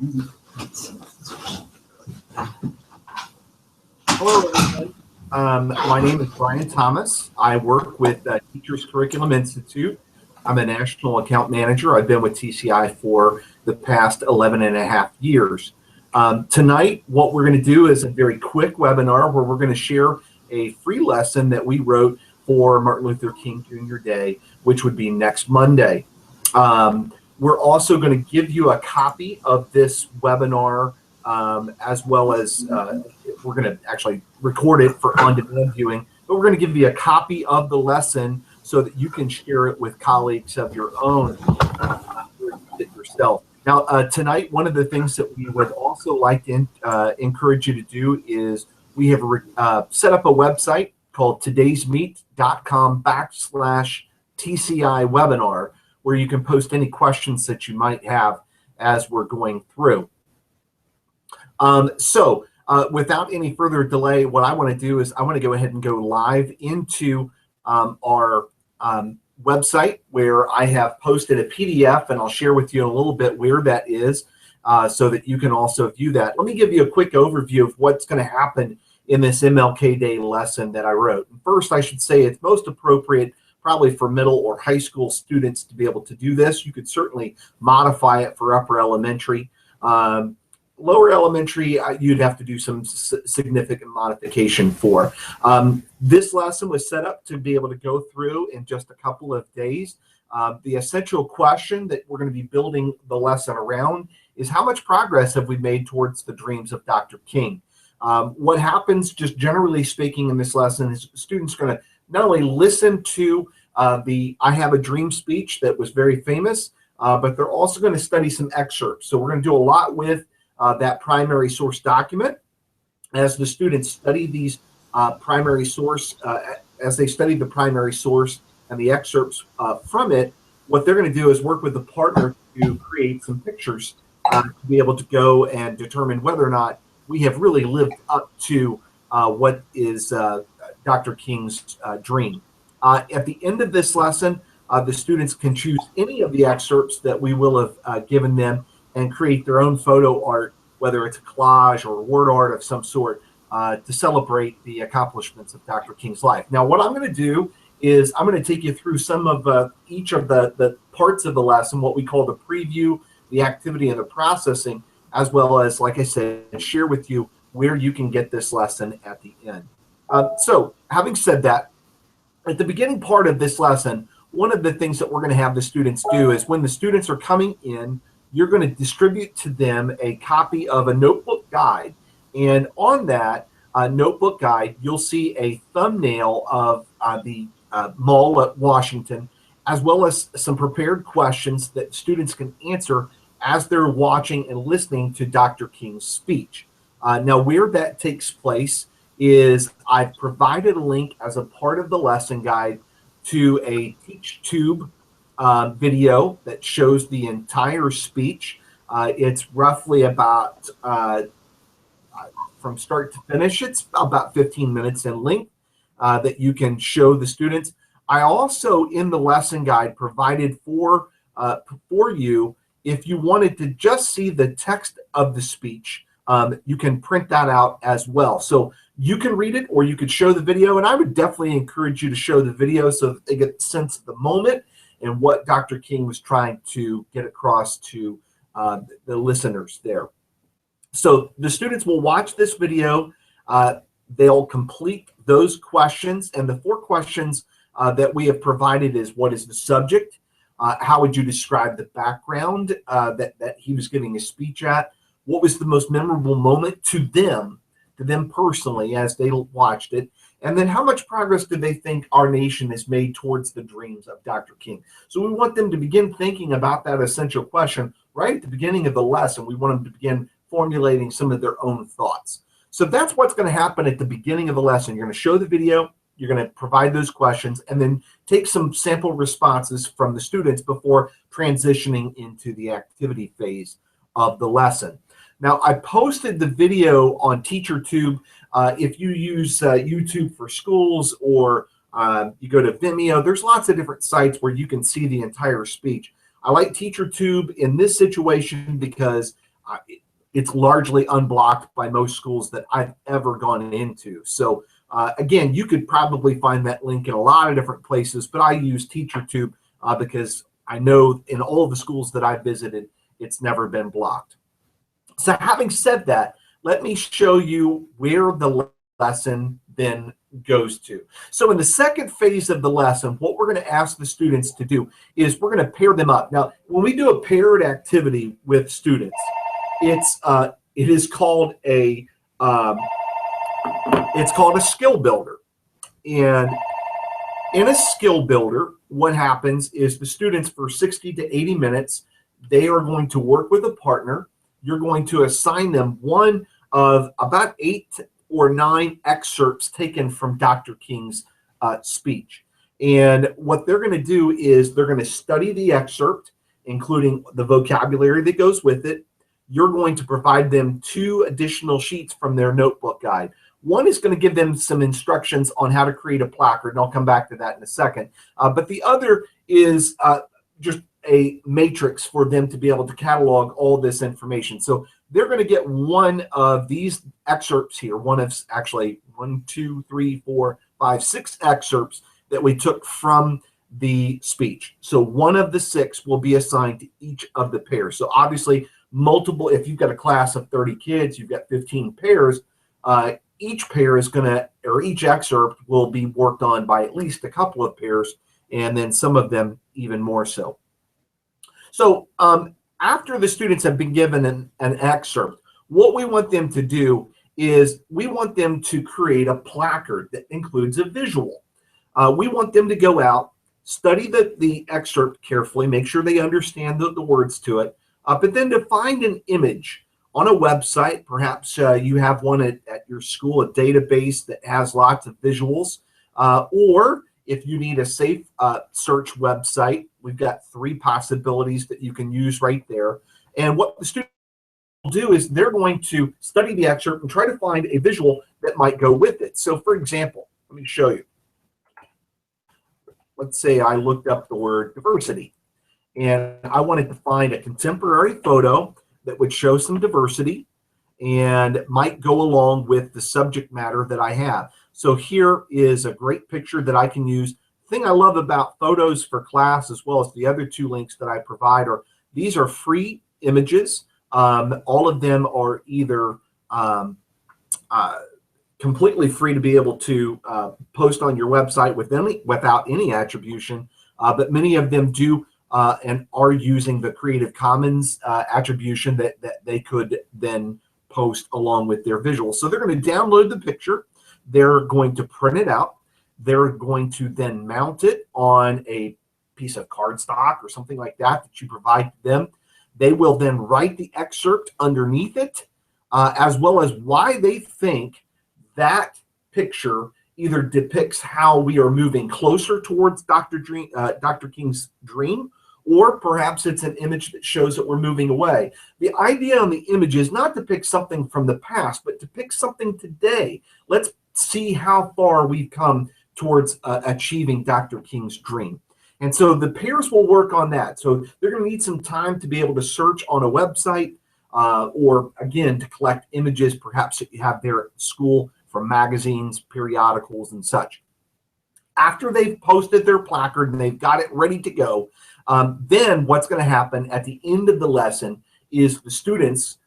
Hello, everyone. My name is Brian Thomas. I work with Teachers Curriculum Institute. I'm a national account manager. I've been with TCI for the past 11 and a half years. Tonight, what we're going to do is a very quick webinar where we're going to share a free lesson that we wrote for Martin Luther King Jr. Day, which would be next Monday. We're also going to give you a copy of this webinar, as well as we're going to actually record it for on-demand viewing, but we're going to give you a copy of the lesson so that you can share it with colleagues of your own yourself. Now, tonight, one of the things that we would also like to encourage you to do is we have set up a website called todaysmeet.com/TCI webinar, where you can post any questions that you might have as we're going through. Without any further delay, what I want to do is I want to go ahead and go live into our website, where I have posted a PDF, and I'll share with you in a little bit where that is, so that you can also view that. Let me give you a quick overview of what's going to happen in this MLK Day lesson that I wrote. First, I should say it's most appropriate probably for middle or high school students to be able to do this. You could certainly modify it for upper elementary. Lower elementary, you'd have to do some significant modification for. This lesson was set up to be able to go through in just a couple of days. The essential question that we're going to be building the lesson around is, how much progress have we made towards the dreams of Dr. King? What happens, just generally speaking, in this lesson is students are going to not only listen to the I Have a Dream speech that was very famous, but they're also going to study some excerpts. So we're going to do a lot with that primary source document. As the students study these primary source, as they study the primary source and the excerpts from it, what they're going to do is work with the partner to create some pictures to be able to go and determine whether or not we have really lived up to what is Dr. King's dream. At the end of this lesson, the students can choose any of the excerpts that we will have given them and create their own photo art, whether it's a collage or word art of some sort, to celebrate the accomplishments of Dr. King's life. Now, what I'm going to do is I'm going to take you through some of each of the parts of the lesson, what we call the preview, the activity, and the processing, as well as, like I said, share with you where you can get this lesson at the end. So having said that, at the beginning part of this lesson, one of the things that we're going to have the students do is, when the students are coming in, you're going to distribute to them a copy of a notebook guide. And on that notebook guide, you'll see a thumbnail of the Mall at Washington, as well as some prepared questions that students can answer as they're watching and listening to Dr. King's speech. Now, where that takes place is I've provided a link as a part of the lesson guide to a TeachTube video that shows the entire speech. It's roughly about, from start to finish, it's about 15 minutes in length that you can show the students. I also, in the lesson guide, provided for you, if you wanted to just see the text of the speech, you can print that out as well. So you can read it, or you could show the video, and I would definitely encourage you to show the video so that they get a sense of the moment and what Dr. King was trying to get across to the listeners there. So the students will watch this video. They'll complete those questions, and the 4 questions that we have provided is, what is the subject? How would you describe the background that he was giving his speech at? What was the most memorable moment to them personally as they watched it? And then, how much progress do they think our nation has made towards the dreams of Dr. King? So we want them to begin thinking about that essential question right at the beginning of the lesson. We want them to begin formulating some of their own thoughts. So that's what's going to happen at the beginning of the lesson. You're going to show the video, you're going to provide those questions, and then take some sample responses from the students before transitioning into the activity phase of the lesson. Now, I posted the video on TeacherTube. If you use YouTube for Schools, or you go to Vimeo, there's lots of different sites where you can see the entire speech. I like TeacherTube in this situation because it's largely unblocked by most schools that I've ever gone into. So again, you could probably find that link in a lot of different places, but I use TeacherTube because I know in all of the schools that I've visited, it's never been blocked. So having said that, let me show you where the lesson then goes to. So in the second phase of the lesson, what we're going to ask the students to do is we're going to pair them up. Now, when we do a paired activity with students, it is called a skill builder. And in a skill builder, what happens is the students for 60 to 80 minutes, they are going to work with a partner. You're going to assign them one of about 8 or 9 excerpts taken from Dr. King's speech. And what they're going to do is they're going to study the excerpt, including the vocabulary that goes with it. You're going to provide them 2 additional sheets from their notebook guide. One is going to give them some instructions on how to create a placard, and I'll come back to that in a second. But the other is just a matrix for them to be able to catalog all this information. So they're going to get one of these excerpts here, one of actually 1, 2, 3, 4, 5, 6 excerpts that we took from the speech. So one of the 6 will be assigned to each of the pairs. So obviously multiple, if you've got a class of 30 kids, you've got 15 pairs, each pair is going to, or each excerpt will be worked on by at least a couple of pairs, and then some of them even more so. So after the students have been given an excerpt, what we want them to do is we want them to create a placard that includes a visual. We want them to go out, study the excerpt carefully, make sure they understand the words to it, but then to find an image on a website. Perhaps you have one at your school, a database that has lots of visuals, or if you need a safe search website, we've got 3 possibilities that you can use right there. And what the students will do is they're going to study the excerpt and try to find a visual that might go with it. So for example, let me show you. Let's say I looked up the word diversity, and I wanted to find a contemporary photo that would show some diversity and might go along with the subject matter that I have. So here is a great picture that I can use. The thing I love about photos for class, as well as the other 2 links that I provide, are these are free images. All of them are either completely free to be able to post on your website without any attribution, but many of them do and are using the Creative Commons attribution that they could then post along with their visuals. So they're going to download the picture, they're going to print it out, they're going to then mount it on a piece of cardstock or something like that you provide to them. They will then write the excerpt underneath it, as well as why they think that picture either depicts how we are moving closer towards Dr. King's dream, or perhaps it's an image that shows that we're moving away. The idea on the image is not to pick something from the past, but to pick something today. Let's see how far we've come towards achieving Dr. King's dream. And so the pairs will work on that. So they're going to need some time to be able to search on a website, or again, to collect images perhaps that you have there at school from magazines, periodicals, and such. After they've posted their placard and they've got it ready to go, then what's going to happen at the end of the lesson is the students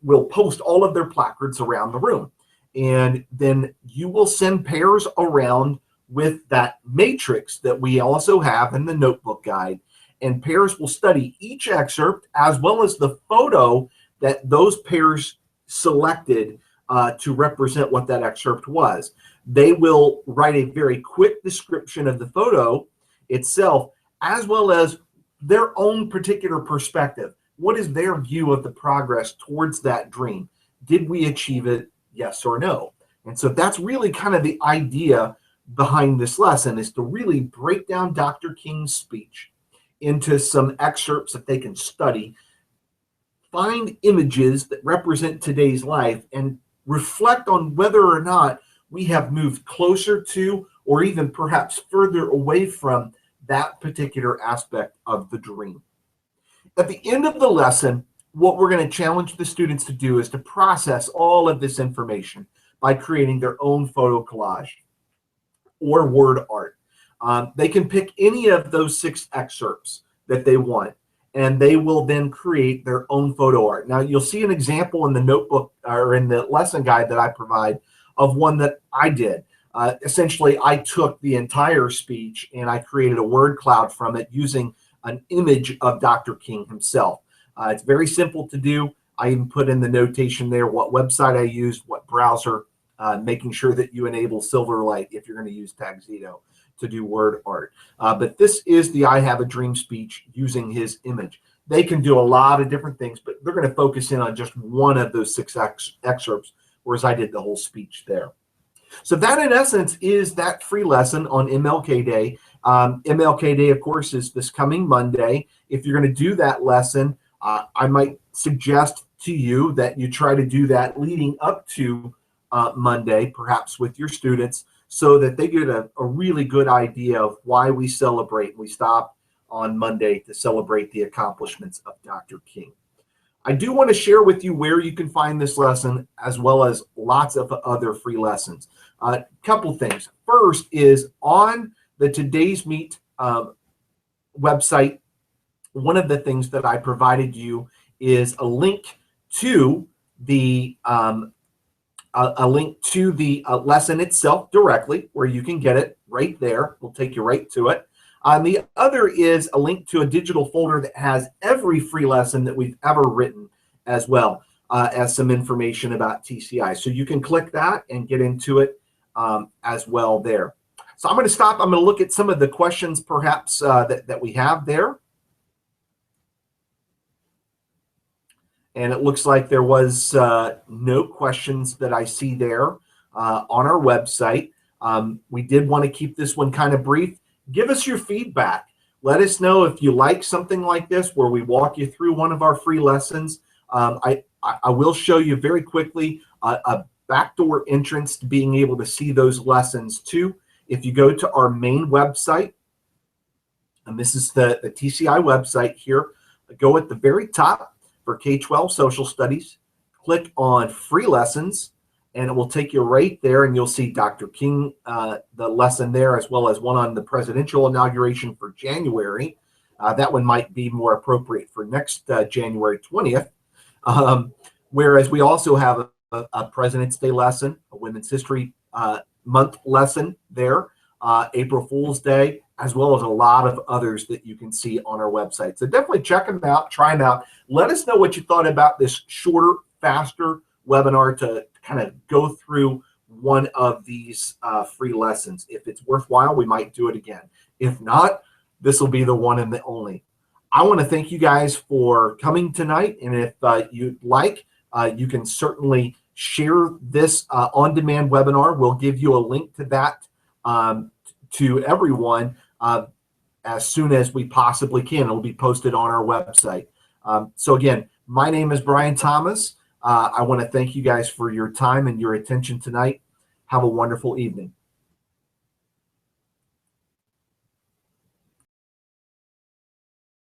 will post all of their placards around the room. And then you will send pairs around with that matrix that we also have in the notebook guide. And pairs will study each excerpt as well as the photo that those pairs selected to represent what that excerpt was. They will write a very quick description of the photo itself, as well as their own particular perspective. What is their view of the progress towards that dream? Did we achieve it? Yes or no? And so that's really kind of the idea behind this lesson, is to really break down Dr. King's speech into some excerpts that they can study, find images that represent today's life, and reflect on whether or not we have moved closer to, or even perhaps further away from, that particular aspect of the dream. At the end of the lesson, what we're going to challenge the students to do is to process all of this information by creating their own photo collage or word art. They can pick any of those 6 excerpts that they want, and they will then create their own photo art. Now, you'll see an example in the notebook or in the lesson guide that I provide of one that I did. Essentially, I took the entire speech and I created a word cloud from it using an image of Dr. King himself. It's very simple to do. I even put in the notation there what website I used, what browser, making sure that you enable Silverlight if you're going to use Tuxedo to do word art. But this is the I Have a Dream speech using his image. They can do a lot of different things, but they're going to focus in on just one of those 6 excerpts, whereas I did the whole speech there. So that, in essence, is that free lesson on MLK Day. MLK Day, of course, is this coming Monday. If you're going to do that lesson, I might suggest to you that you try to do that leading up to Monday, perhaps with your students, so that they get a really good idea of why we celebrate. We stop on Monday to celebrate the accomplishments of Dr. King. I do want to share with you where you can find this lesson, as well as lots of other free lessons. A couple things. First is on the Today's Meet website, one of the things that I provided you is a link to the lesson itself directly, where you can get it right there. We'll take you right to it. The other is a link to a digital folder that has every free lesson that we've ever written, as well as some information about TCI. So you can click that and get into it as well there. So I'm going to stop. I'm going to look at some of the questions perhaps that we have there. And it looks like there was no questions that I see there on our website. We did want to keep this one kind of brief. Give us your feedback. Let us know if you like something like this, where we walk you through one of our free lessons. I will show you very quickly a backdoor entrance to being able to see those lessons too. If you go to our main website, and this is the TCI website here, go at the very top for K-12 Social Studies, click on Free Lessons, and it will take you right there, and you'll see Dr. King, the lesson there, as well as one on the presidential inauguration for January. That one might be more appropriate for next January 20th. Whereas we also have a President's Day lesson, a Women's History Month lesson there, April Fool's Day, as well as a lot of others that you can see on our website. So definitely check them out, try them out. Let us know what you thought about this shorter, faster webinar to kind of go through one of these free lessons. If it's worthwhile, we might do it again. If not, this will be the one and the only. I want to thank you guys for coming tonight. And if you'd like, you can certainly share this on-demand webinar. We'll give you a link to that to everyone as soon as we possibly can. It'll be posted on our website. So again, my name is Brian Thomas. I want to thank you guys for your time and your attention tonight. Have a wonderful evening.